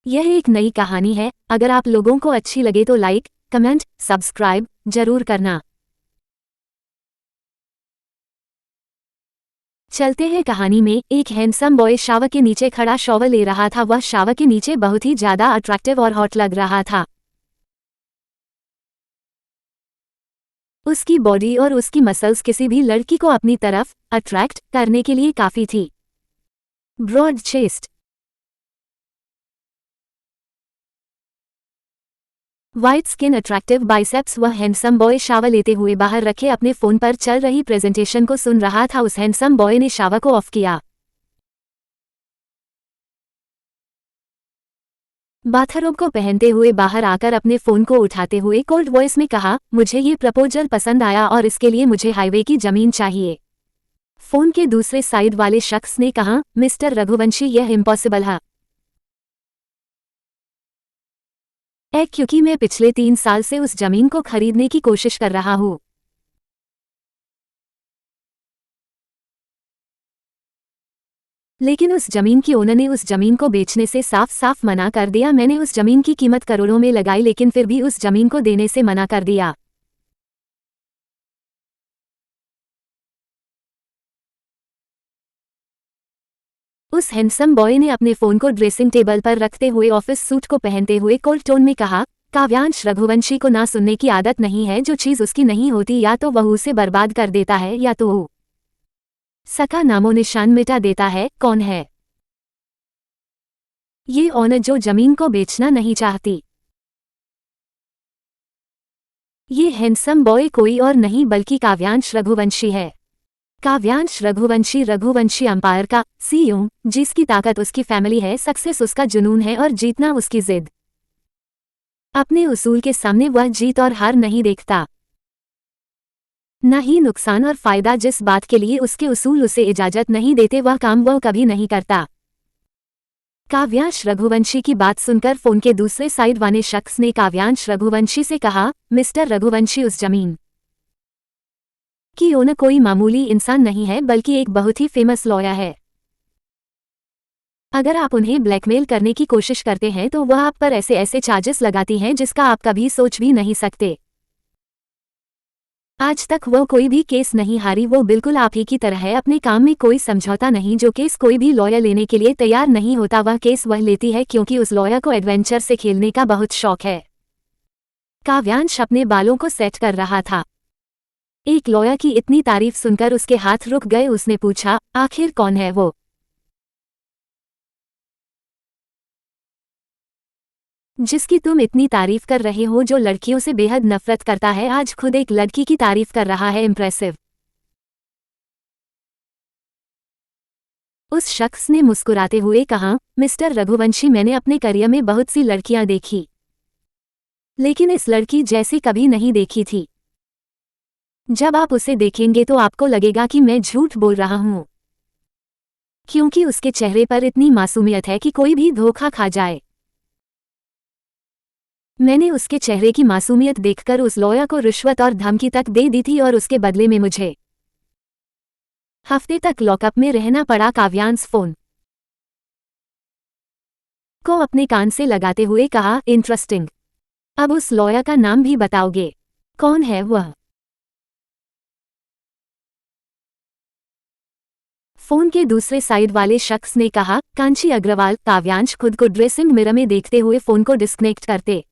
यह एक नई कहानी है। अगर आप लोगों को अच्छी लगे तो लाइक, कमेंट, सब्सक्राइब जरूर करना। चलते हैं कहानी में। एक हैंडसम बॉय शावर के नीचे खड़ा शॉवर ले रहा था। वह शावर के नीचे बहुत ही ज्यादा अट्रैक्टिव और हॉट लग रहा था। उसकी बॉडी और उसकी मसल्स किसी भी लड़की को अपनी तरफ अट्रैक्ट करने के लिए काफी थी। Broad chest, white skin, attractive biceps. वह हैंडसम बॉय शावर लेते हुए बाहर रखे अपने फोन पर चल रही प्रेजेंटेशन को सुन रहा था। उस हैंडसम बॉय ने शावर को ऑफ किया। बाथरोब को पहनते हुए बाहर आकर अपने फोन को उठाते हुए कोल्ड वॉइस में कहा, मुझे ये प्रपोजल पसंद आया और इसके लिए मुझे हाईवे की जमीन चाहिए। फोन के दूसरे साइड वाले शख्स ने कहा, मिस्टर रघुवंशी, यह इम्पॉसिबल है। क्योंकि मैं पिछले 3 साल से उस जमीन को खरीदने की कोशिश कर रहा हूँ। लेकिन उस जमीन की ओनर ने उस जमीन को बेचने से साफ साफ मना कर दिया। मैंने उस जमीन की कीमत करोड़ों में लगाई, लेकिन फिर भी उस जमीन को देने से मना कर दिया। उस हैंडसम बॉय ने अपने फोन को ड्रेसिंग टेबल पर रखते हुए ऑफिस सूट को पहनते हुए कोल्ड टोन में कहा, काव्यांश, रघुवंशी को ना सुनने की आदत नहीं है। जो चीज उसकी नहीं होती या तो वह उसे बर्बाद कर देता है या तो वो सका नामो निशान मिटा देता है। कौन है ये ऑनर जो जमीन को बेचना नहीं चाहती? ये हैंडसम बॉय कोई और नहीं बल्कि काव्यांश रघुवंशी है। काव्यांश रघुवंशी, रघुवंशी अंपायर का सीईओ, जिसकी ताकत उसकी फैमिली है, सक्सेस उसका जुनून है और जीतना उसकी जिद। अपने उसूल के सामने वह जीत और हार नहीं देखता, न ही नुकसान और फायदा। जिस बात के लिए उसके उसूल उसे इजाजत नहीं देते वह काम वह कभी नहीं करता। काव्यांश रघुवंशी की बात सुनकर फोन के दूसरे साइड वाले शख्स ने काव्यांश रघुवंशी से कहा, मिस्टर रघुवंशी, उस जमीन की ओनर कोई मामूली इंसान नहीं है बल्कि एक बहुत ही फेमस लॉयर है। अगर आप उन्हें ब्लैकमेल करने की कोशिश करते हैं तो वह आप पर ऐसे ऐसे चार्जेस लगाती हैं जिसका आप कभी सोच भी नहीं सकते। आज तक वो कोई भी केस नहीं हारी। वो बिल्कुल आप ही की तरह है, अपने काम में कोई समझौता नहीं। जो केस कोई भी लॉयर लेने के लिए तैयार नहीं होता वह केस वह लेती है, क्योंकि उस लॉयर को एडवेंचर से खेलने का बहुत शौक है। काव्यांश अपने बालों को सेट कर रहा था। एक लॉयर की इतनी तारीफ सुनकर उसके हाथ रुक गए। उसने पूछा, आखिर कौन है वो जिसकी तुम इतनी तारीफ कर रहे हो, जो लड़कियों से बेहद नफरत करता है, आज खुद एक लड़की की तारीफ कर रहा है। इम्प्रेसिव। उस शख्स ने मुस्कुराते हुए कहा, मिस्टर रघुवंशी, मैंने अपने करियर में बहुत सी लड़कियां देखी, लेकिन इस लड़की जैसी कभी नहीं देखी थी। जब आप उसे देखेंगे तो आपको लगेगा कि मैं झूठ बोल रहा हूं, क्योंकि उसके चेहरे पर इतनी मासूमियत है कि कोई भी धोखा खा जाए। मैंने उसके चेहरे की मासूमियत देखकर उस लॉयर को रिश्वत और धमकी तक दे दी थी और उसके बदले में मुझे हफ्ते तक लॉकअप में रहना पड़ा। काव्यांश फोन को अपने कान से लगाते हुए कहा, इंटरेस्टिंग। अब उस लॉयर का नाम भी बताओगे? कौन है वह? फोन के दूसरे साइड वाले शख्स ने कहा, कांची अग्रवाल। काव्यांश खुद को ड्रेसिंग मिरर में देखते हुए फोन को डिस्कनेक्ट करते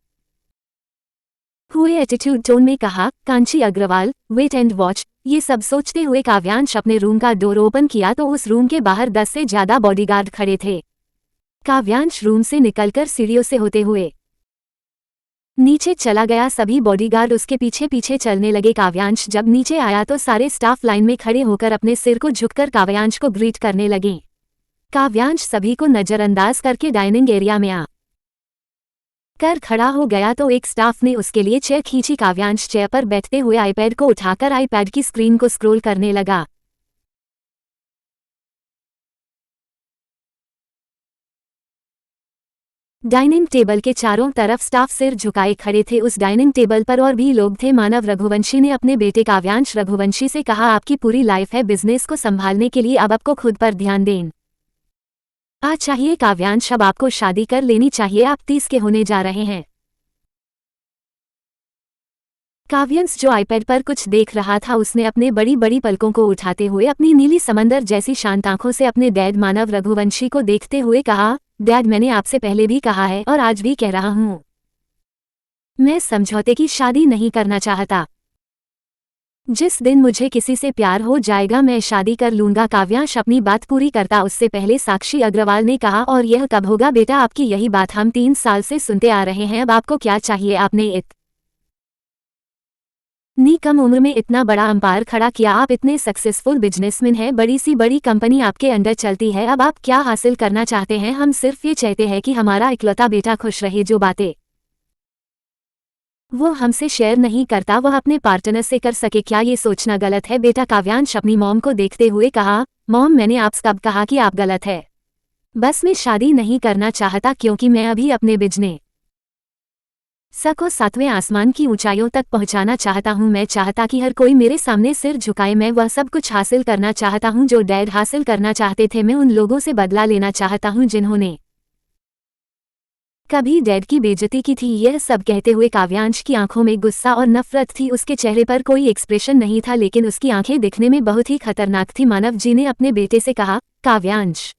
हुए एटीट्यूड टोन में कहा, Kanchi Agarwal, wait and watch. ये सब सोचते हुए काव्यांश अपने रूम का डोर ओपन किया तो उस रूम के बाहर 10 से ज्यादा बॉडीगार्ड खड़े थे। काव्यांश रूम से निकलकर सीढ़ियों से होते हुए नीचे चला गया। सभी बॉडीगार्ड उसके पीछे पीछे चलने लगे। काव्यांश जब नीचे आया तो सारे स्टाफ लाइन में खड़े होकर अपने सिर को झुककर काव्यांश को ग्रीट करने लगे। काव्यांश सभी को नजरअंदाज करके डाइनिंग एरिया में आ कर खड़ा हो गया तो एक स्टाफ ने उसके लिए चेयर खींची। काव्यांश चेयर पर बैठते हुए आईपैड को उठाकर आईपैड की स्क्रीन को स्क्रॉल करने लगा। डाइनिंग टेबल के चारों तरफ स्टाफ सिर झुकाए खड़े थे। उस डाइनिंग टेबल पर और भी लोग थे। मानव रघुवंशी ने अपने बेटे काव्यांश रघुवंशी से कहा, आपकी पूरी लाइफ है बिजनेस को संभालने के लिए, अब आपको खुद पर ध्यान दें। आज चाहिए काव्यांश, अब आपको शादी कर लेनी चाहिए, आप 30 के होने जा रहे हैं। काव्यांश जो आईपैड पर कुछ देख रहा था, उसने अपने बड़ी बड़ी पलकों को उठाते हुए अपनी नीली समंदर जैसी शांत आंखों से अपने डैड मानव रघुवंशी को देखते हुए कहा, डैड मैंने आपसे पहले भी कहा है और आज भी कह रहा हूँ, मैं समझौते की शादी नहीं करना चाहता। जिस दिन मुझे किसी से प्यार हो जाएगा मैं शादी कर लूंगा। काव्यांश अपनी बात पूरी करता उससे पहले साक्षी अग्रवाल ने कहा, और यह कब होगा बेटा, आपकी यही बात हम 3 साल से सुनते आ रहे हैं, अब आपको क्या चाहिए? आपने इतनी कम उम्र में इतना बड़ा अंपायर खड़ा किया, आप इतने सक्सेसफुल बिजनेसमैन हैं, बड़ी सी बड़ी कंपनी आपके अंडर चलती है, अब आप क्या हासिल करना चाहते हैं? हम सिर्फ ये चाहते हैं कि हमारा इकलौता बेटा खुश रहे। जो बातें वो हमसे शेयर नहीं करता वह अपने पार्टनर से कर सके, क्या ये सोचना गलत है बेटा? काव्यांश अपनी मॉम को देखते हुए कहा, मॉम मैंने आपसे कब कहा कि आप गलत है? बस मैं शादी नहीं करना चाहता क्योंकि मैं अभी अपने बिजनेस को 7वें आसमान की ऊंचाइयों तक पहुंचाना चाहता हूं। मैं चाहता कि हर कोई मेरे सामने सिर झुकाए, मैं वह सब कुछ हासिल करना चाहता हूं जो डैड हासिल करना चाहते थे। मैं उन लोगों से बदला लेना चाहता हूं जिन्होंने कभी डैड की बेइज्जती की थी। यह सब कहते हुए काव्यांश की आंखों में गुस्सा और नफरत थी, उसके चेहरे पर कोई एक्सप्रेशन नहीं था, लेकिन उसकी आंखें दिखने में बहुत ही खतरनाक थी। मानव जी ने अपने बेटे से कहा, काव्यांश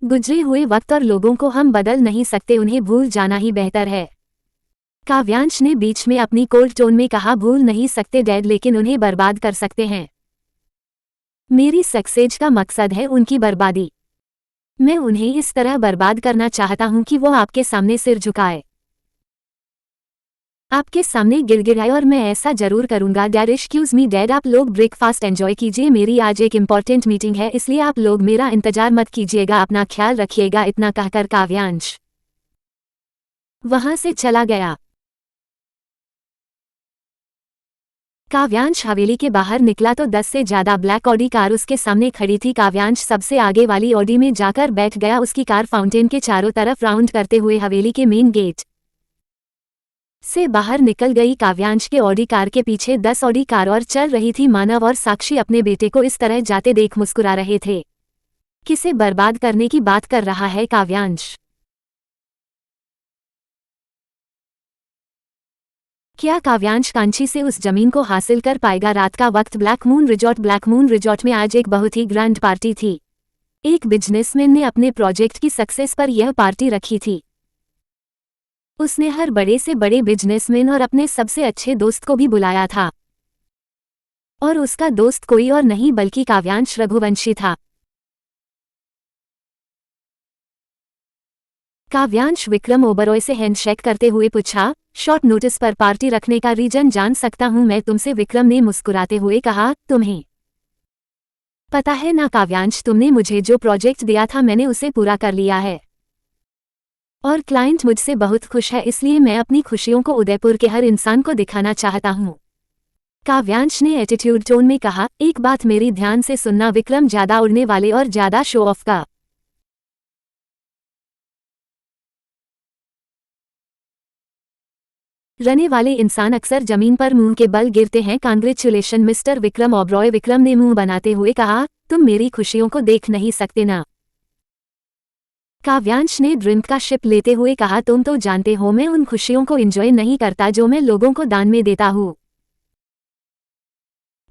गुजरे हुए वक्त और लोगों को हम बदल नहीं सकते, उन्हें भूल जाना ही बेहतर है। काव्यांश ने बीच में अपनी कोल्ड टोन में कहा, भूल नहीं सकते डैड, लेकिन उन्हें बर्बाद कर सकते हैं। मेरी सक्सेस का मकसद है उनकी बर्बादी। मैं उन्हें इस तरह बर्बाद करना चाहता हूं कि वो आपके सामने सिर झुकाए, आपके सामने गिड़गिड़ाए, और मैं ऐसा जरूर करूंगा। डैड एक्सक्यूज मी डैड, आप लोग ब्रेकफास्ट एंजॉय कीजिए, मेरी आज एक इम्पॉर्टेंट मीटिंग है, इसलिए आप लोग मेरा इंतजार मत कीजिएगा, अपना ख्याल रखिएगा। इतना कहकर काव्यांश वहां से चला गया। काव्यांश हवेली के बाहर निकला तो 10 से ज्यादा ब्लैक ऑडी कार उसके सामने खड़ी थी। काव्यांश सबसे आगे वाली ऑडी में जाकर बैठ गया। उसकी कार फाउंटेन के चारों तरफ राउंड करते हुए हवेली के मेन गेट से बाहर निकल गई। काव्यांश के ऑडी कार के पीछे 10 ऑडी कार और चल रही थी। मानव और साक्षी अपने बेटे को इस तरह जाते देख मुस्कुरा रहे थे। किसे बर्बाद करने की बात कर रहा है काव्यांश? क्या काव्यांश कांची से उस जमीन को हासिल कर पाएगा? रात का वक्त ब्लैक मून रिजॉर्ट में आज एक बहुत ही ग्रैंड पार्टी थी। एक बिजनेसमैन ने अपने प्रोजेक्ट की सक्सेस पर यह पार्टी रखी थी। उसने हर बड़े से बड़े बिजनेसमैन और अपने सबसे अच्छे दोस्त को भी बुलाया था, और उसका दोस्त कोई और नहीं बल्कि काव्यांश रघुवंशी था। काव्यांश विक्रम ओबरॉय से हैंडशेक करते हुए पूछा, शॉर्ट नोटिस पर पार्टी रखने का रीजन जान सकता हूं मैं तुमसे? विक्रम ने मुस्कुराते हुए कहा, तुम्हें पता है ना काव्यांश, तुमने मुझे जो प्रोजेक्ट दिया था मैंने उसे पूरा कर लिया है, और क्लाइंट मुझसे बहुत खुश है, इसलिए मैं अपनी खुशियों को उदयपुर के हर इंसान को दिखाना चाहता हूं। काव्यांश ने एटीट्यूड टोन में कहा, एक बात मेरी ध्यान से सुनना विक्रम, ज्यादा उड़ने वाले और ज्यादा शो ऑफ का रहने वाले इंसान अक्सर जमीन पर मुंह के बल गिरते हैं। कांग्रेचुलेशन मिस्टर विक्रम ओबरॉय, विक्रम ने मुंह बनाते हुए कहा, तुम मेरी खुशियों को देख नहीं सकते ना? काव्यांश ने ड्रिंक का शिप लेते हुए कहा, तुम तो जानते हो मैं उन खुशियों को एंजॉय नहीं करता जो मैं लोगों को दान में देता हूँ।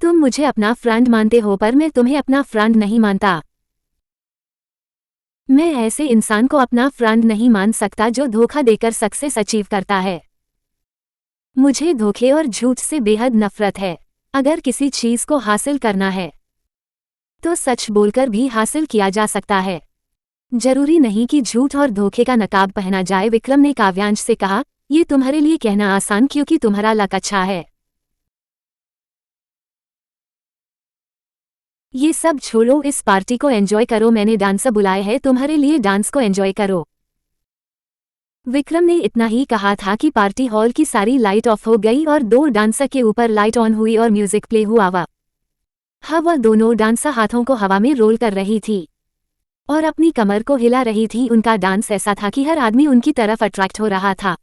तुम मुझे अपना फ्रेंड मानते हो, पर मैं तुम्हें अपना फ्रेंड नहीं मानता। मैं ऐसे इंसान को अपना फ्रेंड नहीं मान सकता जो धोखा देकर सक्सेस अचीव करता है। मुझे धोखे और झूठ से बेहद नफरत है। अगर किसी चीज को हासिल करना है तो सच बोलकर भी हासिल किया जा सकता है, जरूरी नहीं कि झूठ और धोखे का नकाब पहना जाए। विक्रम ने काव्यांश से कहा, ये तुम्हारे लिए कहना आसान क्योंकि तुम्हारा लक अच्छा है। ये सब छोड़ो, इस पार्टी को एंजॉय करो, मैंने डांसर बुलाए हैं तुम्हारे लिए, डांस को एंजॉय करो। विक्रम ने इतना ही कहा था कि पार्टी हॉल की सारी लाइट ऑफ हो गई और 2 डांसर के ऊपर लाइट ऑन हुई और म्यूजिक प्ले हुआ। वह दोनों डांसर हाथों को हवा में रोल कर रही थी और अपनी कमर को हिला रही थी। उनका डांस ऐसा था कि हर आदमी उनकी तरफ अट्रैक्ट हो रहा था।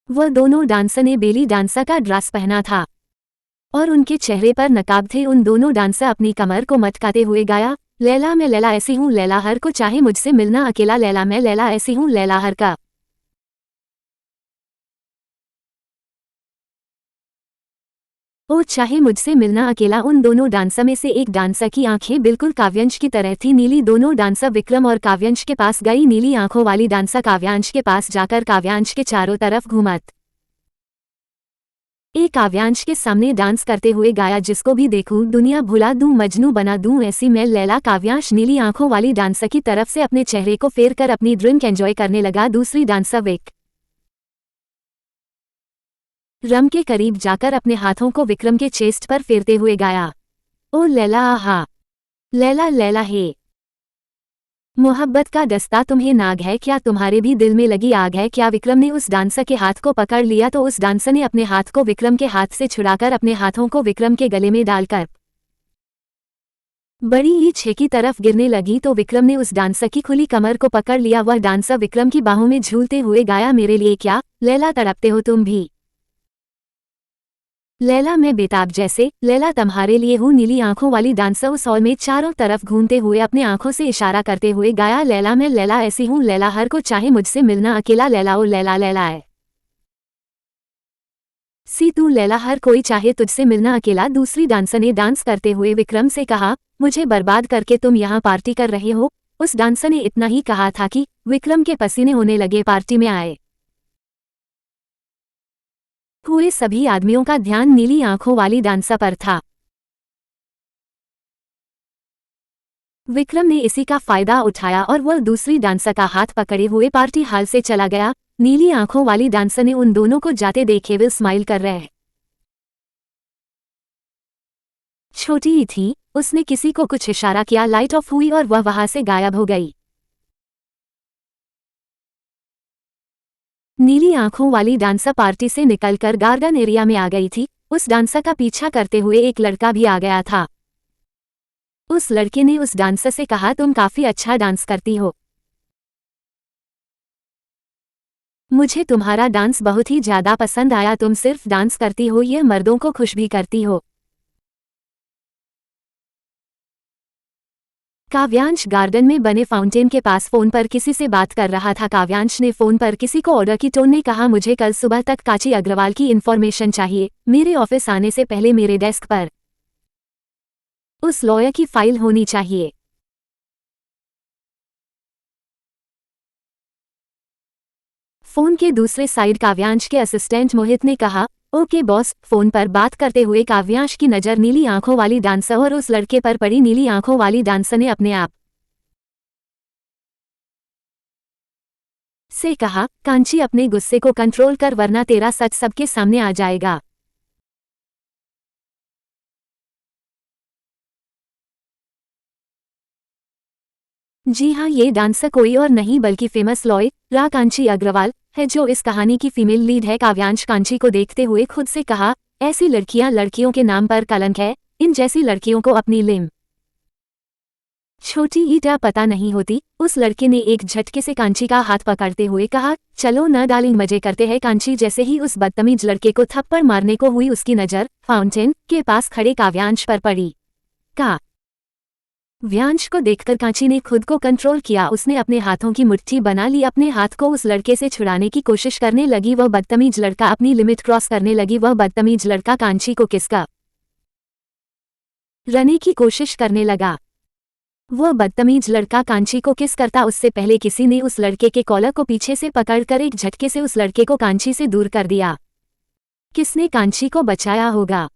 वह दोनों डांसर ने बेली डांसर का ड्रेस पहना था। और उनके चेहरे पर नकाब थे। उन दोनों डांसर अपनी कमर को मटकाते हुए गाया, लैला मैं लैला ऐसी हूँ लैला हर को चाहे मुझसे मिलना अकेला, लैला मैं लैला ऐसी हूँ लैला हर का। ओ चाहे मुझसे मिलना अकेला। उन दोनों डांसर में से एक डांसर की आंखें बिल्कुल काव्यांश की तरह थी, नीली। दोनों डांसर विक्रम और काव्यांश के पास गई। नीली आंखों वाली डांसर काव्यांश के पास जाकर काव्यांश के चारों तरफ घूमत एक काव्यांश के सामने डांस करते हुए गाया, जिसको भी देखूं दुनिया भुला दूं मजनू बना दूं ऐसी मैं लैला। काव्यांश नीली आंखों वाली डांसर की तरफ से अपने चेहरे को फेर कर अपनी ड्रिंक एंजॉय करने लगा। दूसरी डांसर विक्रम के करीब जाकर अपने हाथों को विक्रम के चेस्ट पर फेरते हुए गाया, ओ लैला आहा लैला लैला हे, मोहब्बत का दस्ता तुम्हें नाग है क्या, तुम्हारे भी दिल में लगी आग है क्या। विक्रम ने उस डांसर के हाथ को पकड़ लिया तो उस डांसर ने अपने हाथ को विक्रम के हाथ से छुड़ाकर अपने हाथों को विक्रम के गले में डालकर बड़ी ही छेकी तरफ गिरने लगी तो विक्रम ने उस डांसर की खुली कमर को पकड़ लिया। वह डांसर विक्रम की बाहों में झूलते हुए गाया, मेरे लिए क्या लैला तड़पते हो तुम भी, लैला मैं बेताब जैसे, लैला तुम्हारे लिए हूँ। नीली आंखों वाली डांसर उस हॉल में चारों तरफ घूमते हुए अपने आंखों से इशारा करते हुए गाया, लैला मैं लैला ऐसी हूँ लैला हर को चाहे मुझसे मिलना अकेला, लैला ओ लैला लैला है सी तू लैला हर कोई चाहे तुझसे मिलना अकेला। दूसरी डांसर ने डांस करते हुए विक्रम से कहा, मुझे बर्बाद करके तुम यहाँ पार्टी कर रहे हो। उस डांसर ने इतना ही कहा था कि विक्रम के पसीने होने लगे। पार्टी में आए हुए सभी आदमियों का ध्यान नीली आंखों वाली डांसर पर था। विक्रम ने इसी का फायदा उठाया और वह दूसरी डांसर का हाथ पकड़े हुए पार्टी हॉल से चला गया। नीली आंखों वाली डांसर ने उन दोनों को जाते देखे वे स्माइल कर रहे छोटी ही थी। उसने किसी को कुछ इशारा किया, लाइट ऑफ हुई और वह वहां से गायब हो गई। नीली आंखों वाली डांसर पार्टी से निकलकर गार्डन एरिया में आ गई थी। उस डांसर का पीछा करते हुए एक लड़का भी आ गया था। उस लड़के ने उस डांसर से कहा, तुम काफी अच्छा डांस करती हो, मुझे तुम्हारा डांस बहुत ही ज्यादा पसंद आया। तुम सिर्फ डांस करती हो, यह मर्दों को खुश भी करती हो। काव्यांश गार्डन में बने फाउंटेन के पास फोन पर किसी से बात कर रहा था। काव्यांश ने फोन पर किसी को ऑर्डर की टोन ने कहा, मुझे कल सुबह तक कांची अग्रवाल की इन्फॉर्मेशन चाहिए। मेरे ऑफिस आने से पहले मेरे डेस्क पर उस लॉयर की फाइल होनी चाहिए। फोन के दूसरे साइड काव्यांश के असिस्टेंट मोहित ने कहा, ओके बॉस। फोन पर बात करते हुए काव्यांश की नज़र नीली आंखों वाली डांसर और उस लड़के पर पड़ी। नीली आंखों वाली डांसर ने अपने आप से कहा, कांची अपने गुस्से को कंट्रोल कर वरना तेरा सच सबके सामने आ जाएगा। जी हाँ, ये डांसर कोई और नहीं बल्कि फेमस लॉयर कांची अग्रवाल है, जो इस कहानी की फीमेल लीड है। काव्यांश कांची को देखते हुए खुद से कहा, ऐसी लड़कियां लड़कियों के नाम पर कलंक है। इन जैसी लड़कियों को अपनी लिम छोटी ईटा पता नहीं होती। उस लड़के ने एक झटके से कांची का हाथ पकड़ते हुए कहा, चलो न डार्लिंग मजे करते हैं। कांची जैसे ही उस बदतमीज लड़के को थप्पड़ मारने को हुई, उसकी नज़र फाउंटेन के पास खड़े काव्यांश पर पड़ी। काव्यांश को देखकर कांची ने खुद को कंट्रोल किया। उसने अपने हाथों की मुट्ठी बना ली, अपने हाथ को उस लड़के से छुड़ाने की कोशिश करने लगी। वह बदतमीज लड़का अपनी लिमिट क्रॉस करने लगी। वह बदतमीज लड़का कांची को किसका रने की कोशिश करने लगा। वह बदतमीज लड़का कांची को किस करता उससे पहले किसी ने उस लड़के के कॉलर को पीछे से पकड़कर एक झटके से उस लड़के को कांची से दूर कर दिया। किसने कांची को बचाया होगा?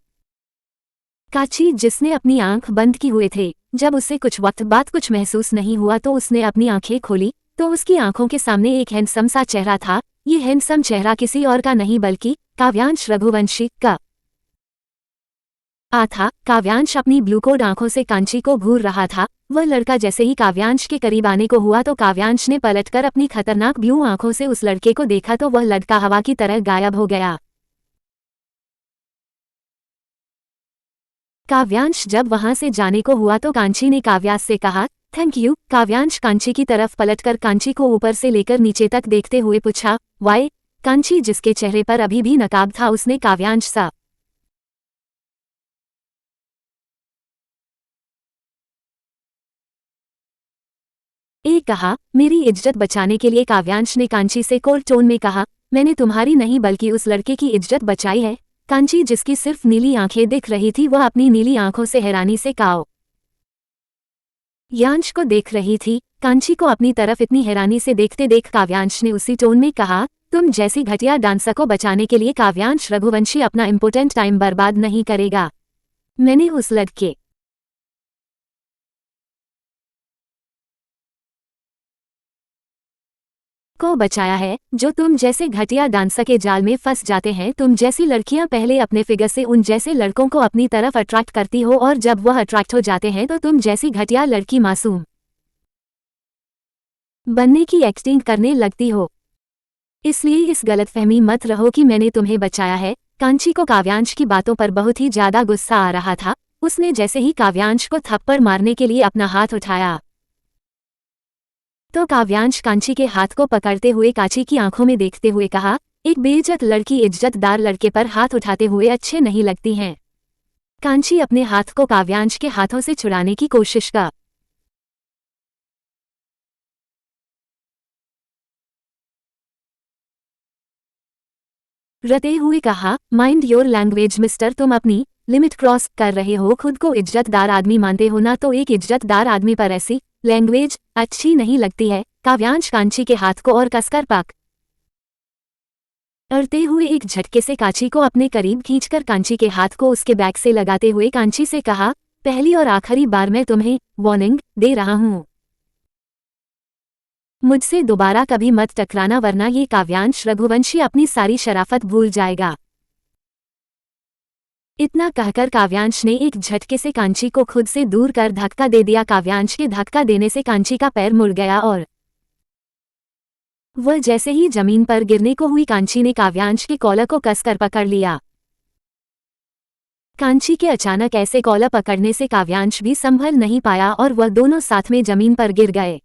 कांची, जिसने अपनी आंख बंद की हुए थे। जब उसे कुछ वक्त बाद कुछ महसूस नहीं हुआ तो उसने अपनी आंखें खोली तो उसकी आंखों के सामने एक हैंडसम सा चेहरा था। ये हैंडसम चेहरा किसी और का नहीं बल्कि काव्यांश रघुवंशी का था। काव्यांश अपनी ब्लू कोड आंखों से कांची को घूर रहा था। वह लड़का जैसे ही काव्यांश के करीब आने को हुआ तो काव्यांश ने पलटकर अपनी खतरनाक ब्लू आंखों से उस लड़के को देखा तो वह लड़का हवा की तरह गायब हो गया। काव्यांश जब वहां से जाने को हुआ तो कांची ने काव्यांश से कहा, थैंक यू। काव्यांश कांची की तरफ पलटकर कांची को ऊपर से लेकर नीचे तक देखते हुए पूछा, वाई? कांची, जिसके चेहरे पर अभी भी नकाब था, उसने काव्यांश सा कहा, मेरी इज्जत बचाने के लिए काव्यांश ने कांची से कोल्ड टोन में कहा, मैंने तुम्हारी नहीं बल्कि उस लड़के की इज्जत बचाई है। कांची जिसकी सिर्फ नीली आंखें दिख रही थी वह अपनी नीली आंखों से हैरानी से काव्यांश को देख रही थी। कांची को अपनी तरफ इतनी हैरानी से देखते देख काव्यांश ने उसी टोन में कहा, तुम जैसी घटिया डांसर को बचाने के लिए काव्यांश रघुवंशी अपना इम्पोर्टेंट टाइम बर्बाद नहीं करेगा। मैंने उस लड़के को बचाया है जो तुम जैसे घटिया डांसर के जाल में फंस जाते हैं। तुम जैसी लड़कियां पहले अपने फिगर से उन जैसे लड़कों को अपनी तरफ अट्रैक्ट करती हो और जब वह अट्रैक्ट हो जाते हैं तो तुम जैसी घटिया लड़की मासूम बनने की एक्टिंग करने लगती हो। इसलिए इस गलतफहमी मत रहो कि मैंने तुम्हें बचाया है। कांची को काव्यांश की बातों पर बहुत ही ज्यादा गुस्सा आ रहा था। उसने जैसे ही काव्यांश को थप्पड़ मारने के लिए अपना हाथ उठाया तो काव्यांश कांची के हाथ को पकड़ते हुए कांची की आंखों में देखते हुए कहा, एक बेइज्जत लड़की इज्जतदार लड़के पर हाथ उठाते हुए अच्छे नहीं लगती हैं। कांची अपने हाथ को काव्यांश के हाथों से छुड़ाने की कोशिश करते हुए कहा, माइंड योर लैंग्वेज मिस्टर, तुम अपनी लिमिट क्रॉस कर रहे हो। खुद को इज्जतदार आदमी मानते हो ना, तो एक इज्जतदार आदमी पर ऐसी लैंग्वेज अच्छी नहीं लगती है। काव्यांश कांची के हाथ को और कसकर पकड़ते हुए एक झटके से कांची को अपने करीब खींचकर कांची के हाथ को उसके बैक से लगाते हुए कांची से कहा, पहली और आखिरी बार मैं तुम्हें वार्निंग दे रहा हूं, मुझसे दोबारा कभी मत टकराना वरना ये काव्यांश रघुवंशी अपनी सारी शराफत भूल जाएगा। इतना कहकर काव्यांश ने एक झटके से कांची को खुद से दूर कर धक्का दे दिया। काव्यांश के धक्का देने से कांची का पैर मुड़ गया और वह जैसे ही जमीन पर गिरने को हुई कांची ने काव्यांश के कॉलर को कसकर पकड़ लिया। कांची के अचानक ऐसे कॉलर पकड़ने से काव्यांश भी संभल नहीं पाया और वह दोनों साथ में जमीन पर गिर गए।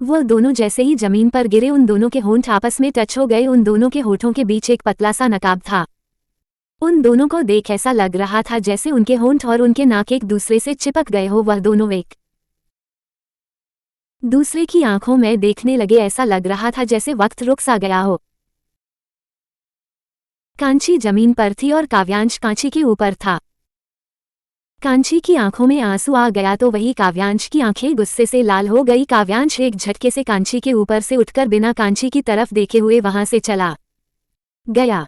वह दोनों जैसे ही जमीन पर गिरे उन दोनों के होंठ आपस में टच हो गए। उन दोनों के होठों के बीच एक पतला सा नकाब था। उन दोनों को देख ऐसा लग रहा था जैसे उनके होंठ और उनके नाक एक दूसरे से चिपक गए हो। वह दोनों एक दूसरे की आंखों में देखने लगे। ऐसा लग रहा था जैसे वक्त रुक सा गया हो। कांची जमीन पर थी और काव्यांश कांची के ऊपर था। कांची की आंखों में आंसू आ गया तो वही काव्यांश की आंखें गुस्से से लाल हो गई। काव्यांश एक झटके से कांची के ऊपर से उठकर बिना कांची की तरफ देखे हुए वहां से चला गया।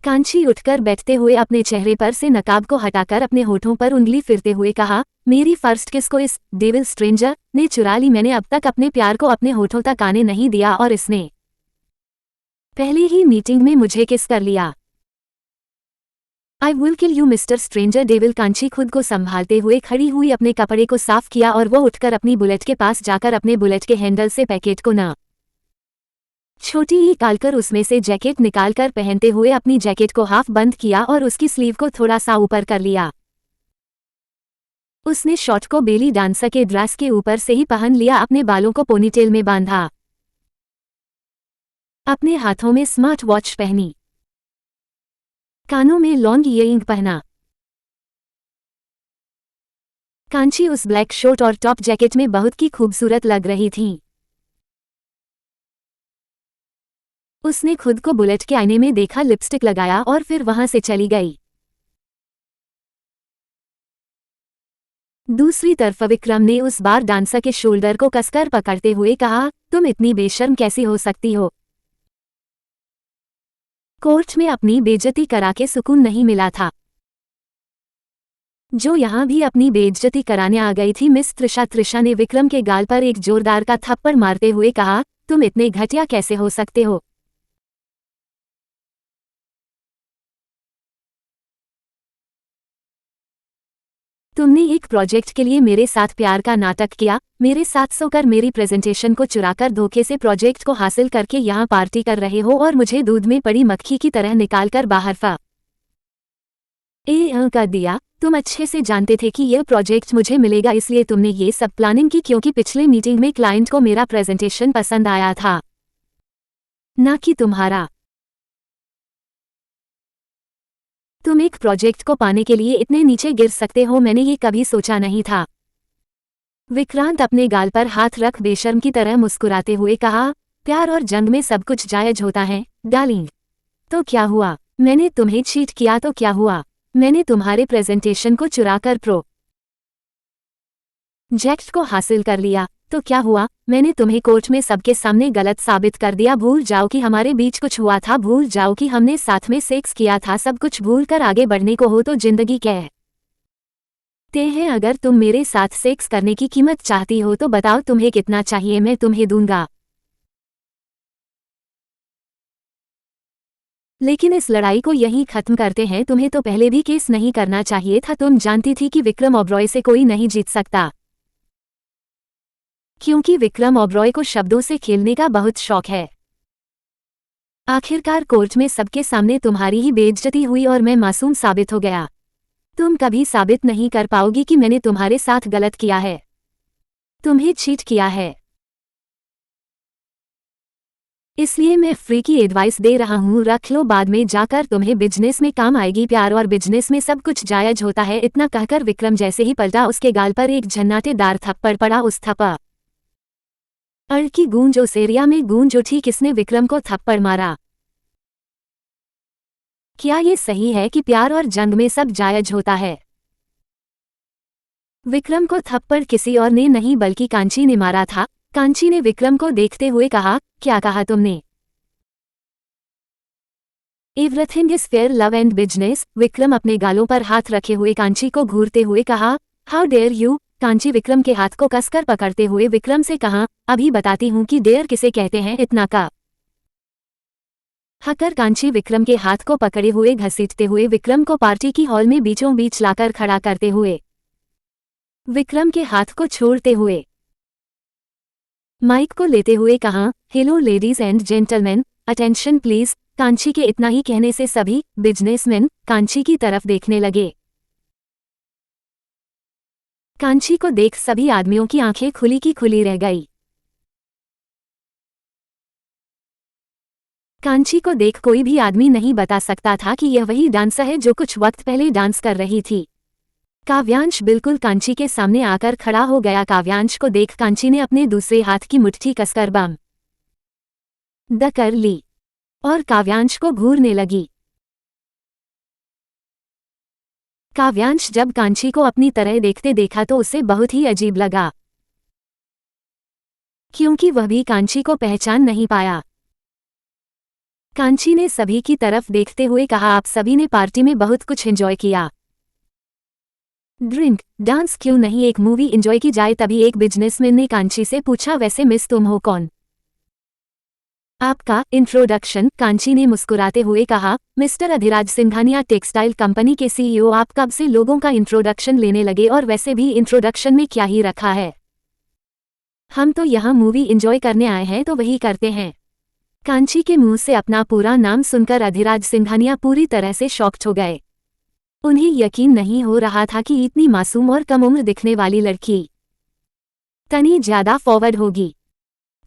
कांची उठकर बैठते हुए अपने चेहरे पर से नकाब को हटाकर अपने होठों पर उंगली फिरते हुए कहा, मेरी फर्स्ट किस को इस डेविल स्ट्रेंजर ने चुरा ली। मैंने अब तक अपने प्यार को अपने होठों तक आने नहीं दिया और इसने पहले ही मीटिंग में मुझे किस कर लिया। I will kill you mister stranger devil. Kanchi खुद को संभालते हुए खड़ी हुई अपने कपड़े को साफ किया और वो उठकर अपनी बुलेट के पास जाकर अपने बुलेट के हैंडल से पैकेट को न छोटी ही डालकर उसमें से जैकेट निकालकर पहनते हुए अपनी जैकेट को हाफ बंद किया और उसकी स्लीव को थोड़ा सा ऊपर कर लिया। उसने शॉर्ट को बेली डांसर के ड्रेस के ऊपर से ही पहन लिया। अपने बालों को पोनीटेल में बांधा। अपने हाथों में स्मार्ट वॉच पहनी। कानों में लॉन्ग ईयरिंग पहना। कांची उस ब्लैक शर्ट और टॉप जैकेट में बहुत ही खूबसूरत लग रही थी। उसने खुद को बुलेट के आईने में देखा, लिपस्टिक लगाया और फिर वहां से चली गई। दूसरी तरफ विक्रम ने उस बार डांसर के शोल्डर को कसकर पकड़ते हुए कहा, तुम इतनी बेशर्म कैसी हो सकती हो। कोर्ट में अपनी बेइज्जती करा के सुकून नहीं मिला था। जो यहां भी अपनी बेइज्जती कराने आ गई थी मिस त्रिशा। त्रिशा ने विक्रम के गाल पर एक जोरदार का थप्पड़ मारते हुए कहा, तुम इतने घटिया कैसे हो सकते हो। तुमने एक प्रोजेक्ट के लिए मेरे साथ प्यार का नाटक किया, मेरे साथ सोकर मेरी प्रेजेंटेशन को चुराकर धोखे से प्रोजेक्ट को हासिल करके यहाँ पार्टी कर रहे हो और मुझे दूध में पड़ी मक्खी की तरह निकालकर बाहर कर दिया। तुम अच्छे से जानते थे कि यह प्रोजेक्ट मुझे मिलेगा, इसलिए तुमने ये सब प्लानिंग की क्योंकि पिछले मीटिंग में क्लाइंट को मेरा प्रेजेंटेशन पसंद आया था, ना कि तुम्हारा। तुम एक प्रोजेक्ट को पाने के लिए इतने नीचे गिर सकते हो, मैंने ये कभी सोचा नहीं था। विक्रांत अपने गाल पर हाथ रख बेशर्म की तरह मुस्कुराते हुए कहा, प्यार और जंग में सब कुछ जायज होता है डार्लिंग। तो क्या हुआ? मैंने तुम्हें चीट किया तो क्या हुआ? मैंने तुम्हारे प्रेजेंटेशन को चुराकर प्रोजेक्ट को हासिल कर लिया तो क्या हुआ? मैंने तुम्हें कोर्ट में सबके सामने गलत साबित कर दिया। भूल जाओ कि हमारे बीच कुछ हुआ था, भूल जाओ कि हमने साथ में सेक्स किया था। सब कुछ भूल कर आगे बढ़ने को हो तो जिंदगी कहते हैं। अगर तुम मेरे साथ सेक्स करने की कीमत चाहती हो तो बताओ तुम्हें कितना चाहिए, मैं तुम्हें दूंगा। लेकिन इस लड़ाई को यहीं खत्म करते हैं। तुम्हें तो पहले भी केस नहीं करना चाहिए था। तुम जानती थी कि विक्रम ओबरॉय से कोई नहीं जीत सकता, क्योंकि विक्रम ओबरॉय को शब्दों से खेलने का बहुत शौक है। आखिरकार कोर्ट में सबके सामने तुम्हारी ही बेइज्जती हुई और मैं मासूम साबित हो गया। तुम कभी साबित नहीं कर पाओगी कि मैंने तुम्हारे साथ गलत किया है, तुम्हें चीट किया है। इसलिए मैं फ्री की एडवाइस दे रहा हूँ, रख लो, बाद में जाकर तुम्हें बिजनेस में काम आएगी। प्यार और बिजनेस में सब कुछ जायज होता है। इतना कहकर विक्रम जैसे ही पलटा, उसके गाल पर एक झन्नाटेदार थप्पड़ पड़ा। उस थप्पड़ की गूंज उस एरिया में गूंज उठी। किसने विक्रम को थप्पड़ मारा? क्या ये सही है कि प्यार और जंग में सब जायज होता है? विक्रम को थप्पड़ किसी और ने नहीं बल्कि कांची ने मारा था। कांची ने विक्रम को देखते हुए कहा, क्या कहा तुमने? Everything is fair love and business. Vikram अपने गालों पर हाथ रखे हुए कांची को घूरते हुए कहा, how dare you. Kanchi Vikram के हाथ को कसकर पकड़ते हुए विक्रम से कहा, अभी बताती हूँ कि डेयर किसे कहते हैं। इतना का हकर कांची विक्रम के हाथ को पकड़े हुए घसीटते हुए विक्रम को पार्टी की हॉल में बीचों बीच लाकर खड़ा करते हुए विक्रम के हाथ को छोड़ते हुए माइक को लेते हुए कहा, hello ladies and gentleman, attention please. Kanchi के इतना ही कहने से सभी बिजनेसमैन कांची की तरफ देखने लगे। कांची को देख सभी आदमियों की आंखें खुली की खुली रह गई। कांची को देख कोई भी आदमी नहीं बता सकता था कि यह वही डांसर है जो कुछ वक्त पहले डांस कर रही थी। काव्यांश बिल्कुल कांची के सामने आकर खड़ा हो गया। काव्यांश को देख कांची ने अपने दूसरे हाथ की मुट्ठी कसकर बम द कर ली और काव्यांश को घूरने लगी। काव्यांश जब कांची को अपनी तरह देखते देखा तो उसे बहुत ही अजीब लगा, क्योंकि वह भी कांची को पहचान नहीं पाया। कांची ने सभी की तरफ देखते हुए कहा, आप सभी ने पार्टी में बहुत कुछ एंजॉय किया, ड्रिंक डांस क्यों नहीं एक मूवी एंजॉय की जाए। तभी एक बिजनेसमैन ने कांची से पूछा, वैसे मिस तुम हो कौन? आपका इंट्रोडक्शन। कांची ने मुस्कुराते हुए कहा, mister Adhiraj Singhania, textile company के सीईओ। आप कब से लोगों का इंट्रोडक्शन लेने लगे? और वैसे भी इंट्रोडक्शन में क्या ही रखा है, हम तो यहाँ मूवी एंजॉय करने आए हैं तो वही करते हैं। कांची के मुंह से अपना पूरा नाम सुनकर अधिराज सिंघानिया पूरी तरह से शॉक्ड हो गए। उन्हें यकीन नहीं हो रहा था कि इतनी मासूम और कम उम्र दिखने वाली लड़की तनी ज्यादा फॉरवर्ड होगी।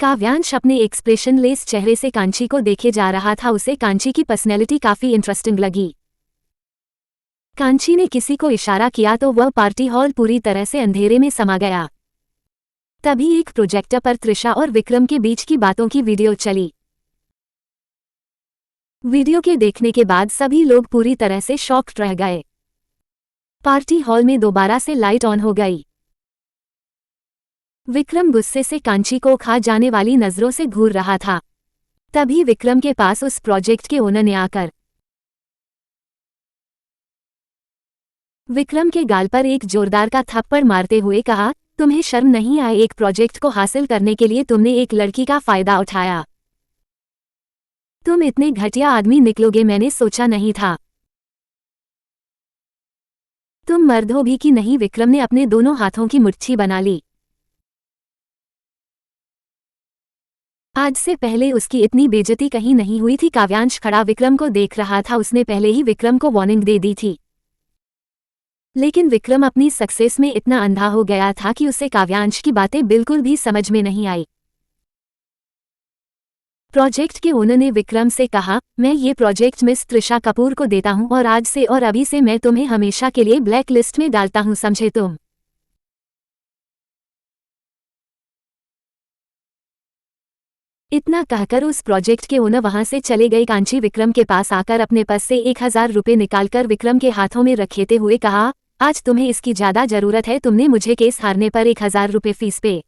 काव्यांश अपने एक्सप्रेशनलेस चेहरे से कांची को देखे जा रहा था। उसे कांची की पर्सनैलिटी काफी इंटरेस्टिंग लगी। कांची ने किसी को इशारा किया तो वह पार्टी हॉल पूरी तरह से अंधेरे में समा गया। तभी एक प्रोजेक्टर पर त्रिशा और विक्रम के बीच की बातों की वीडियो चली। वीडियो के देखने के बाद सभी लोग पूरी तरह से शॉक्ड रह गए। पार्टी हॉल में दोबारा से लाइट ऑन हो गई। विक्रम गुस्से से कांची को खा जाने वाली नजरों से घूर रहा था। तभी विक्रम के पास उस प्रोजेक्ट के ओनर ने आकर विक्रम के गाल पर एक जोरदार का थप्पड़ मारते हुए कहा, तुम्हें शर्म नहीं आई? एक प्रोजेक्ट को हासिल करने के लिए तुमने एक लड़की का फायदा उठाया। तुम इतने घटिया आदमी निकलोगे मैंने सोचा नहीं था। तुम मर्द हो भी कि नहीं? विक्रम ने अपने दोनों हाथों की मुट्ठी बना ली। आज से पहले उसकी इतनी बेइज्जती कहीं नहीं हुई थी। काव्यांश खड़ा विक्रम को देख रहा था। उसने पहले ही विक्रम को वार्निंग दे दी थी, लेकिन विक्रम अपनी सक्सेस में इतना अंधा हो गया था कि उसे काव्यांश की बातें बिल्कुल भी समझ में नहीं आई। प्रोजेक्ट के ओनर ने विक्रम से कहा, मैं ये प्रोजेक्ट मिस त्रिशा कपूर को देता हूँ और आज से और अभी से मैं तुम्हें हमेशा के लिए ब्लैक लिस्ट में डालता हूँ, समझे तुम। इतना कहकर उस प्रोजेक्ट के ओनर वहां से चले गए। कांची विक्रम के पास आकर अपने पर्स से 1000 रुपये निकालकर विक्रम के हाथों में रखेते हुए कहा, आज तुम्हें इसकी ज्यादा जरूरत है, तुमने मुझे केस हारने पर 1000 रुपये फीस पे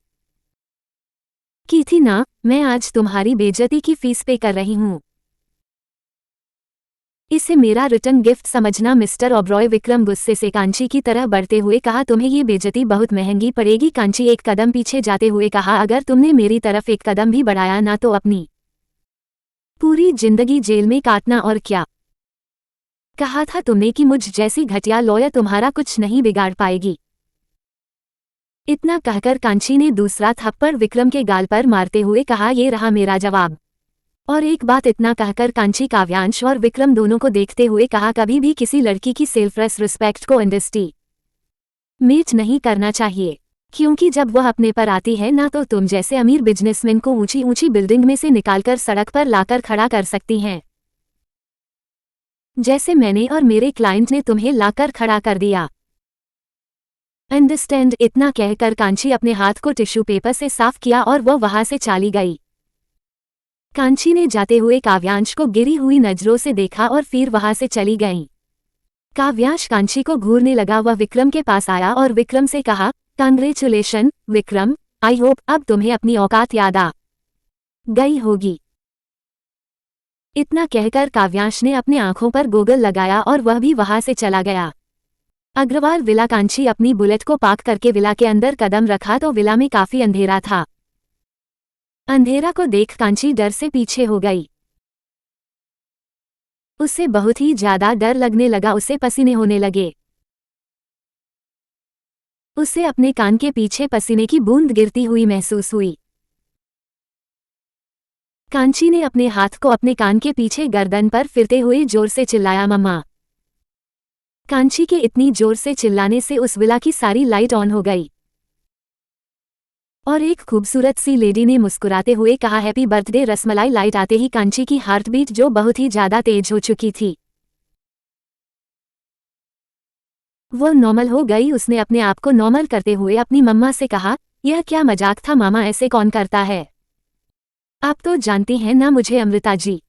की थी ना, मैं आज तुम्हारी बेइज्जती की फीस पे कर रही हूँ। इसे मेरा रिटर्न गिफ्ट समझना मिस्टर ओबरॉय। विक्रम गुस्से से कांची की तरह बढ़ते हुए कहा, तुम्हें ये बेइज्जती बहुत महंगी पड़ेगी। कांची एक कदम पीछे जाते हुए कहा, अगर तुमने मेरी तरफ एक कदम भी बढ़ाया ना तो अपनी पूरी जिंदगी जेल में काटना। और क्या कहा था तुमने कि मुझ जैसी घटिया लॉयर तुम्हारा कुछ नहीं बिगाड़ पाएगी। इतना कहकर कांची ने दूसरा थप्पड़ विक्रम के गाल पर मारते हुए कहा, ये रहा मेरा जवाब। और एक बात इतना कहकर कांची काव्यांश और विक्रम दोनों को देखते हुए कहा, कभी भी किसी लड़की की सेल्फ रिस्पेक्ट को अंडरएस्टिमेट नहीं करना चाहिए, क्योंकि जब वह अपने पर आती है ना तो तुम जैसे अमीर बिजनेसमैन को ऊंची ऊंची बिल्डिंग में से निकालकर सड़क पर लाकर खड़ा कर सकती हैं, जैसे मैंने और मेरे क्लाइंट ने तुम्हें लाकर खड़ा कर दिया। अंडरस्टैंड। इतना कहकर कांची अपने हाथ को टिश्यू पेपर से साफ किया और वह वहां से चली गई। कांची ने जाते हुए काव्यांश को गिरी हुई नजरों से देखा और फिर वहां से चली गई। काव्यांश कांची को घूरने लगा। वह विक्रम के पास आया और विक्रम से कहा, कांग्रेचुलेशन विक्रम, आई होप अब तुम्हें अपनी औकात याद आ गई होगी। इतना कहकर काव्यांश ने अपने आंखों पर गोगल लगाया और वह भी वहां से चला गया। अग्रवाल विला। कांची अपनी बुलेट को पार्क करके विला के अंदर कदम रखा तो विला में काफी अंधेरा था। अंधेरा को देख कांची डर से पीछे हो गई। उसे बहुत ही ज्यादा डर लगने लगा, उसे पसीने होने लगे। उसे अपने कान के पीछे पसीने की बूंद गिरती हुई महसूस हुई। कांची ने अपने हाथ को अपने कान के पीछे गर्दन पर फिरते हुए जोर से चिल्लाया, मम्मा। कांची के इतनी जोर से चिल्लाने से उस विला की सारी लाइट ऑन हो गई और एक खूबसूरत सी लेडी ने मुस्कुराते हुए कहा, हैप्पी बर्थडे रसमलाई। लाइट आते ही कांची की हार्टबीट जो बहुत ही ज्यादा तेज हो चुकी थी वो नॉर्मल हो गई। उसने अपने आप को नॉर्मल करते हुए अपनी मम्मा से कहा, यह क्या मजाक था मामा, ऐसे कौन करता है, आप तो जानती हैं ना मुझे अमृता जी।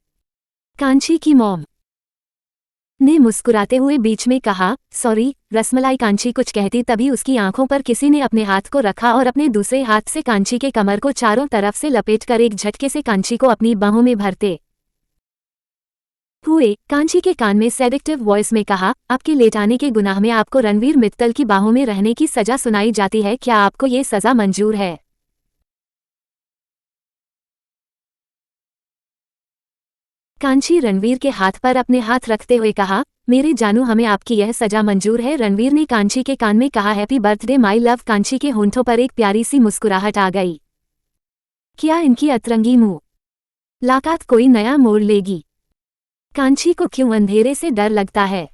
कांची की मॉम ने मुस्कुराते हुए बीच में कहा, सॉरी रसमलाई। कांची कुछ कहती तभी उसकी आंखों पर किसी ने अपने हाथ को रखा और अपने दूसरे हाथ से कांची के कमर को चारों तरफ से लपेटकर एक झटके से कांची को अपनी बाहों में भरते हुए कांची के कान में सेडिक्टिव वॉइस में कहा, आपके लेटाने के गुनाह में आपको रणवीर मित्तल की बाहों में रहने की सजा सुनाई जाती है, क्या आपको ये सजा मंजूर है। कांची रणवीर के हाथ पर अपने हाथ रखते हुए कहा, मेरे जानू हमें आपकी यह सजा मंजूर है। रणवीर ने कांची के कान में कहा, happy birthday my love. Kanchi के होंठों पर एक प्यारी सी मुस्कुराहट आ गई। क्या इनकी अतरंगी मुलाकात कोई नया मोड़ लेगी। कांची को क्यों अंधेरे से डर लगता है।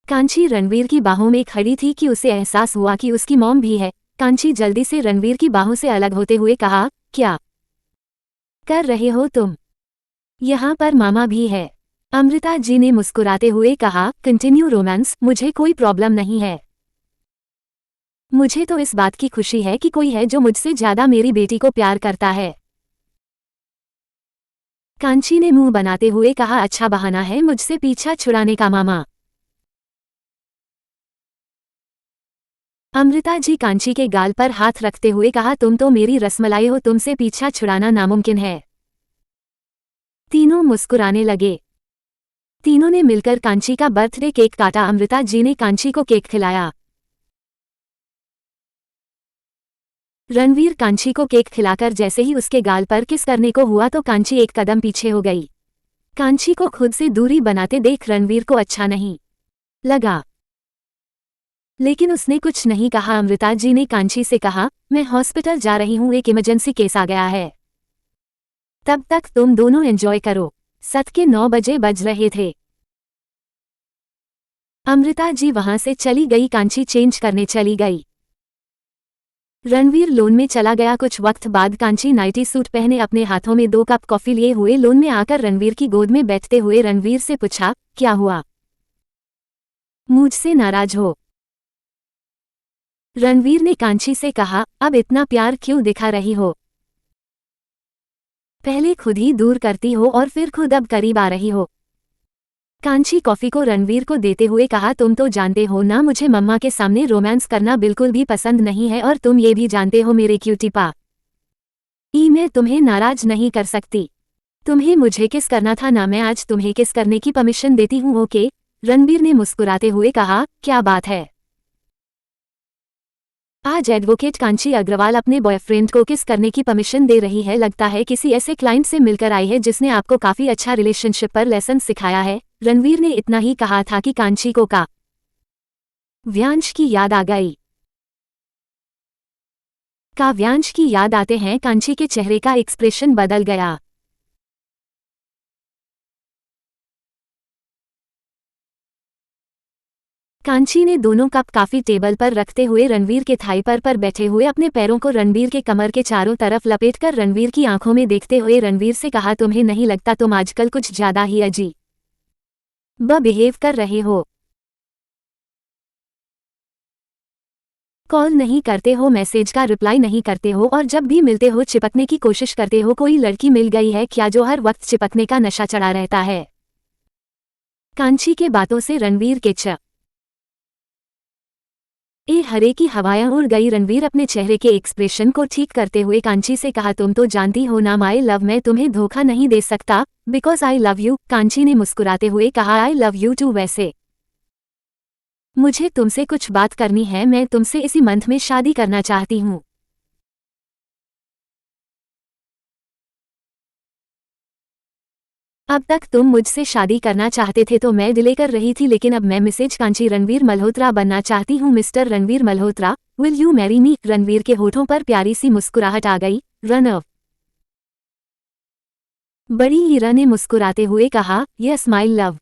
कांची रणवीर की बाहों में खड़ी थी कि उसे एहसास हुआ कि उसकी मॉम भी है। कांची जल्दी से रणवीर की बाहों से अलग होते हुए कहा, क्या कर रहे हो तुम, यहाँ पर मामा भी है। अमृता जी ने मुस्कुराते हुए कहा, कंटिन्यू रोमांस, मुझे कोई प्रॉब्लम नहीं है। मुझे तो इस बात की खुशी है कि कोई है जो मुझसे ज्यादा मेरी बेटी को प्यार करता है। कांची ने मुंह बनाते हुए कहा, अच्छा बहाना है मुझसे पीछा छुड़ाने का मामा। अमृता जी कांची के गाल पर हाथ रखते हुए कहा, तुम तो मेरी रसमलाई हो, तुमसे पीछा छुड़ाना नामुमकिन है। तीनों मुस्कुराने लगे। तीनों ने मिलकर कांची का बर्थडे केक काटा। अमृता जी ने कांची को केक खिलाया। रणवीर कांची को केक खिलाकर जैसे ही उसके गाल पर किस करने को हुआ तो कांची एक कदम पीछे हो गई। कांची को खुद से दूरी बनाते देख रणवीर को अच्छा नहीं लगा, लेकिन उसने कुछ नहीं कहा। अमृता जी ने कांची से कहा, मैं हॉस्पिटल जा रही हूँ, एक इमरजेंसी केस आ गया है, तब तक तुम दोनों एंजॉय करो। सत के 9 बजे बज रहे थे। अमृता जी वहां से चली गई। कांची चेंज करने चली गई। रणवीर लोन में चला गया। कुछ वक्त बाद कांची नाइटी सूट पहने अपने हाथों में 2 कप कॉफी लिए हुए लोन में आकर रणवीर की गोद में बैठते हुए रणवीर से पूछा, क्या हुआ? मुझसे नाराज हो? रणवीर ने कांची से कहा, अब इतना प्यार क्यों दिखा रही हो? पहले खुद ही दूर करती हो और फिर खुद अब करीब आ रही हो। कांची कॉफी को रणवीर को देते हुए कहा, तुम तो जानते हो ना, मुझे मम्मा के सामने रोमांस करना बिल्कुल भी पसंद नहीं है और तुम ये भी जानते हो मेरे क्यूटी पा। मैं तुम्हें नाराज नहीं कर सकती। तुम्हें मुझे किस करना था ना, मैं आज तुम्हें किस करने की परमिशन देती हूँ। ओके, रणवीर ने मुस्कुराते हुए कहा, क्या बात है? आज एडवोकेट कांची अग्रवाल अपने बॉयफ्रेंड को किस करने की परमिशन दे रही है? लगता है किसी ऐसे क्लाइंट से मिलकर आई है जिसने आपको काफी अच्छा रिलेशनशिप पर लेसन सिखाया है। रणवीर ने इतना ही कहा था कि कांची को काव्यांश की याद आ गई। काव्यांश की याद आते हैं कांची के चेहरे का एक्सप्रेशन बदल गया। कांची ने दोनों कप कॉफी टेबल पर रखते हुए रणवीर के थाई पर बैठे हुए अपने पैरों को रणवीर के कमर के चारों तरफ लपेटकर रणवीर की आंखों में देखते हुए रणवीर से कहा, तुम्हें नहीं लगता तुम आजकल कुछ ज्यादा ही अजीब बिहेव कर रहे हो? कॉल नहीं करते हो, मैसेज का रिप्लाई नहीं करते हो और जब भी मिलते हो चिपकने की कोशिश करते हो। कोई लड़की मिल गई है क्या जो हर वक्त चिपकने का नशा चढ़ा रहता है? कांची के बातों से रणवीर के हरे की हवाएं उड़ गई। रणवीर अपने चेहरे के एक्सप्रेशन को ठीक करते हुए कांची से कहा, तुम तो जानती हो ना माय लव, मैं तुम्हें धोखा नहीं दे सकता because I love you. Kanchi ने मुस्कुराते हुए कहा, आई लव यू टू। वैसे मुझे तुमसे कुछ बात करनी है, मैं तुमसे इसी मंथ में शादी करना चाहती हूँ। अब तक तुम मुझसे शादी करना चाहते थे तो मैं डिले कर रही थी, लेकिन अब मैं मिसेज कांची रणवीर मल्होत्रा बनना चाहती हूँ। Mister Ranveer Malhotra, will you marry me? Ranveer के होठों पर प्यारी सी मुस्कुराहट आ गई। रन बड़ी हीरा ने मुस्कुराते हुए कहा, यस माय लव।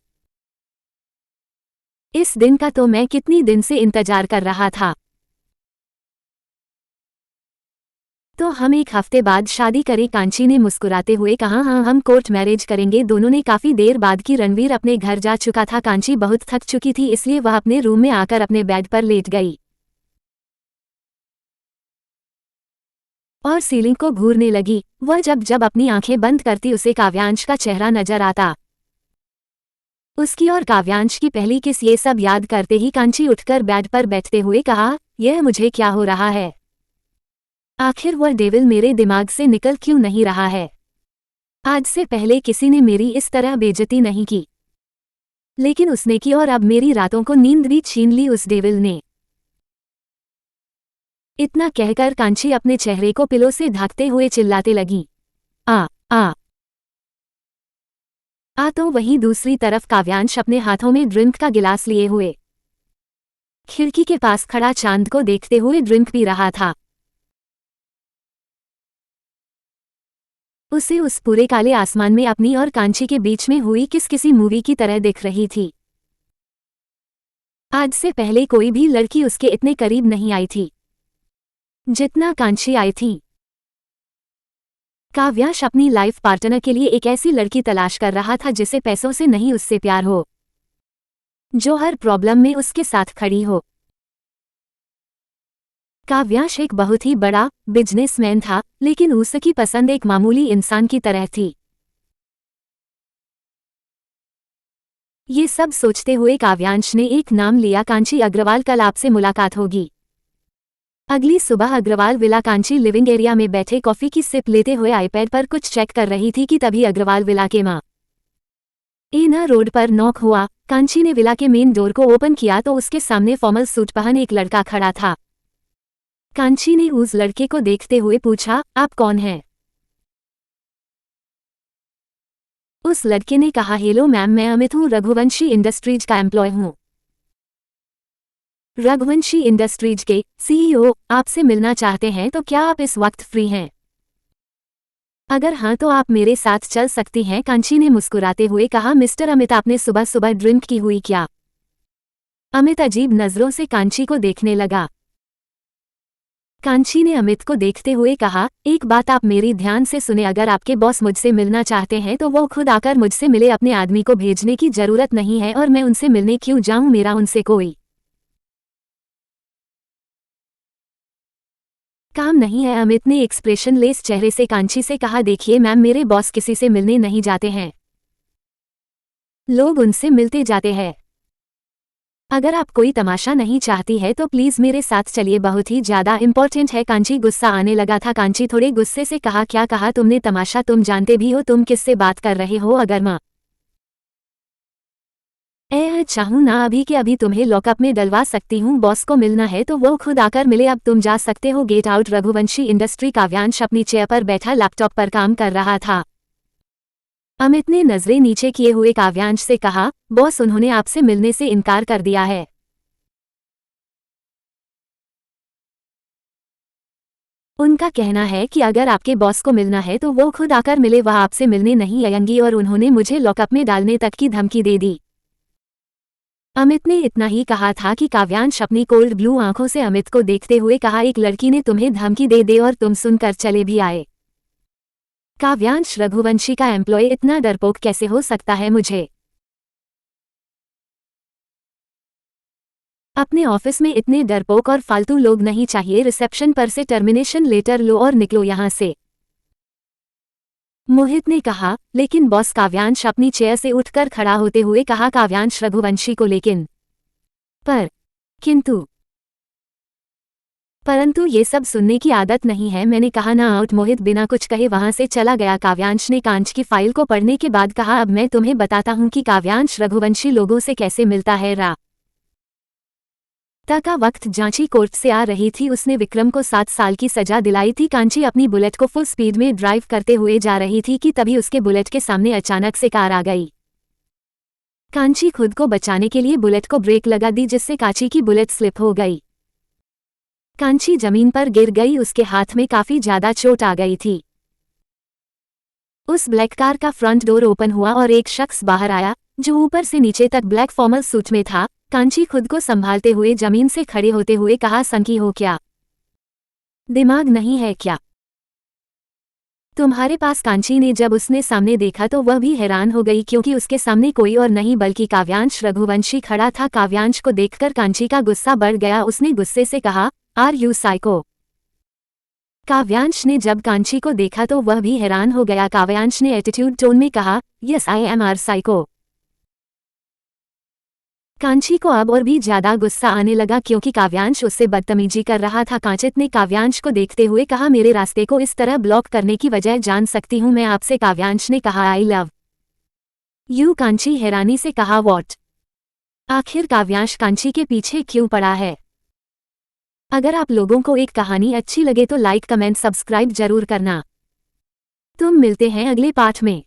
इस दिन का तो मैं कितनी दिन से इंतजार कर रहा था। तो हम 1 हफ्ते बाद शादी करें? कांची ने मुस्कुराते हुए कहा, हाँ हम कोर्ट मैरिज करेंगे। दोनों ने काफी देर बाद की। रणवीर अपने घर जा चुका था। कांची बहुत थक चुकी थी, इसलिए वह अपने रूम में आकर अपने बेड पर लेट गई और सीलिंग को घूरने लगी। वह जब जब अपनी आंखें बंद करती उसे काव्यांश का चेहरा नजर आता। उसकी और काव्यांश की पहली किस, ये सब याद करते ही कांची उठकर बेड पर बैठते हुए कहा, यह मुझे क्या हो रहा है? आखिर वह डेविल मेरे दिमाग से निकल क्यों नहीं रहा है? आज से पहले किसी ने मेरी इस तरह बेइज्जती नहीं की, लेकिन उसने की और अब मेरी रातों को नींद भी छीन ली उस डेविल ने। इतना कहकर कांची अपने चेहरे को पिलो से ढकते हुए चिल्लाते लगी, आ आ आ। तो वहीं दूसरी तरफ काव्यांश अपने हाथों में ड्रिंक का गिलास लिए हुए खिड़की के पास खड़ा चांद को देखते हुए ड्रिंक पी रहा था। उसे उस पूरे काले आसमान में अपनी और कांची के बीच में हुई किसी मूवी की तरह दिख रही थी। आज से पहले कोई भी लड़की उसके इतने करीब नहीं आई थी जितना कांची आई थी। काव्यांश अपनी लाइफ पार्टनर के लिए एक ऐसी लड़की तलाश कर रहा था जिसे पैसों से नहीं, उससे प्यार हो, जो हर प्रॉब्लम में उसके साथ खड़ी हो। काव्यांश एक बहुत ही बड़ा बिजनेसमैन था, लेकिन उसकी पसंद एक मामूली इंसान की तरह थी। ये सब सोचते हुए काव्यांश ने एक नाम लिया, कांची अग्रवाल। कल आपसे मुलाकात होगी। अगली सुबह Agarwal villa. Kanchi living area में बैठे कॉफी की सिप लेते हुए आईपैड पर कुछ चेक कर रही थी कि तभी अग्रवाल विला के एना रोड पर नॉक हुआ। कांची ने विला के मेन डोर को ओपन किया तो उसके सामने फॉर्मल सूट पहन एक लड़का खड़ा था। कांची ने उस लड़के को देखते हुए पूछा, आप कौन हैं? उस लड़के ने कहा, हेलो मैम, मैं अमित हूँ, रघुवंशी इंडस्ट्रीज का एम्प्लॉय हूँ। रघुवंशी इंडस्ट्रीज के सीईओ आपसे मिलना चाहते हैं, तो क्या आप इस वक्त फ्री हैं? अगर हाँ तो आप मेरे साथ चल सकती हैं। कांची ने मुस्कुराते हुए कहा, मिस्टर अमित, आपने सुबह सुबह ड्रिंक की हुई क्या? अमित अजीब नजरों से कांची को देखने लगा। कांची ने अमित को देखते हुए कहा, एक बात आप मेरी ध्यान से सुने, अगर आपके बॉस मुझसे मिलना चाहते हैं तो वो खुद आकर मुझसे मिले, अपने आदमी को भेजने की जरूरत नहीं है और मैं उनसे मिलने क्यों जाऊं, मेरा उनसे कोई काम नहीं है। अमित ने एक्सप्रेशन लेस चेहरे से कांची से कहा, देखिए मैम, मेरे बॉस किसी से मिलने नहीं जाते हैं, लोग उनसे मिलते जाते हैं। अगर आप कोई तमाशा नहीं चाहती है तो प्लीज मेरे साथ चलिए, बहुत ही ज्यादा इम्पोर्टेंट है। कांची गुस्सा आने लगा था। कांची थोड़े गुस्से से कहा, क्या कहा तुमने तमाशा? तुम जानते भी हो तुम किससे बात कर रहे हो? अगर मैं चाहूँ ना अभी के अभी तुम्हें लॉकअप में डलवा सकती हूँ। बॉस को मिलना है तो वो खुद आकर मिले, अब तुम जा सकते हो, गेट आउट। रघुवंशी इंडस्ट्री। काव्यांश अपनी चेयर पर बैठा लैपटॉप पर काम कर रहा था। अमित ने नजरें नीचे किए हुए काव्यांश से कहा, बॉस उन्होंने आपसे मिलने से इनकार कर दिया है। उनका कहना है कि अगर आपके बॉस को मिलना है तो वो खुद आकर मिले, वह आपसे मिलने नहीं आएंगी और उन्होंने मुझे लॉकअप में डालने तक की धमकी दे दी। अमित ने इतना ही कहा था कि काव्यांश अपनी कोल्ड ब्लू आंखों से अमित को देखते हुए कहा, एक लड़की ने तुम्हें धमकी दे और तुम सुनकर चले भी आए। काव्यांश, रघुवंशी का एम्प्लॉय इतना डरपोक कैसे हो सकता है? मुझे अपने ऑफिस में इतने डरपोक और फालतू लोग नहीं चाहिए। रिसेप्शन पर से टर्मिनेशन लेटर लो और निकलो यहां से, मोहित ने कहा। लेकिन बॉस, काव्यांश अपनी चेयर से उठकर खड़ा होते हुए कहा। काव्यांश रघुवंशी को लेकिन पर किंतु परंतु ये सब सुनने की आदत नहीं है, मैंने कहा ना आउट। मोहित बिना कुछ कहे वहां से चला गया। काव्यांश ने कांच की फाइल को पढ़ने के बाद कहा, अब मैं तुम्हें बताता हूं कि काव्यांश रघुवंशी लोगों से कैसे मिलता है। का वक्त जांची कोर्ट से आ रही थी। उसने विक्रम को 7 साल की सजा दिलाई थी। कांची अपनी बुलेट को फुल स्पीड में ड्राइव करते हुए जा रही थी कि तभी उसके बुलेट के सामने अचानक से कार आ गई। कांची खुद को बचाने के लिए बुलेट को ब्रेक लगा दी, जिससे कांची की बुलेट स्लिप हो गई। कांची जमीन पर गिर गई। उसके हाथ में काफी ज्यादा चोट आ गई थी। उस ब्लैक कार का फ्रंट डोर ओपन हुआ और एक शख्स बाहर आया जो ऊपर से नीचे तक ब्लैक फॉर्मल सूट में था। कांची खुद को संभालते हुए जमीन से खड़े होते हुए कहा, संकी हो क्या? दिमाग नहीं है क्या तुम्हारे पास? कांची ने जब उसने सामने देखा तो वह भी हैरान हो गई, क्योंकि उसके सामने कोई और नहीं बल्कि काव्यांश रघुवंशी खड़ा था। काव्यांश को देखकर कांची का गुस्सा बढ़ गया। उसने गुस्से से कहा, आर यू साइको? काव्यांश ने जब कांची को देखा तो वह भी हैरान हो गया। काव्यांश ने एटीट्यूड टोन में कहा, yes I am a psycho. Kanchi को अब और भी ज्यादा गुस्सा आने लगा, क्योंकि काव्यांश उससे बदतमीजी कर रहा था। कांचित ने काव्यांश को देखते हुए कहा, मेरे रास्ते को इस तरह ब्लॉक करने की वजह जान सकती हूँ मैं आपसे? काव्यांश ने कहा, आई लव यू। कांची हैरानी से कहा, वॉट? आखिर काव्यांश कांची के पीछे क्यों पड़ा है? अगर आप लोगों को एक कहानी अच्छी लगे तो लाइक, कमेंट, सब्सक्राइब जरूर करना। तुम मिलते हैं अगले पाठ में।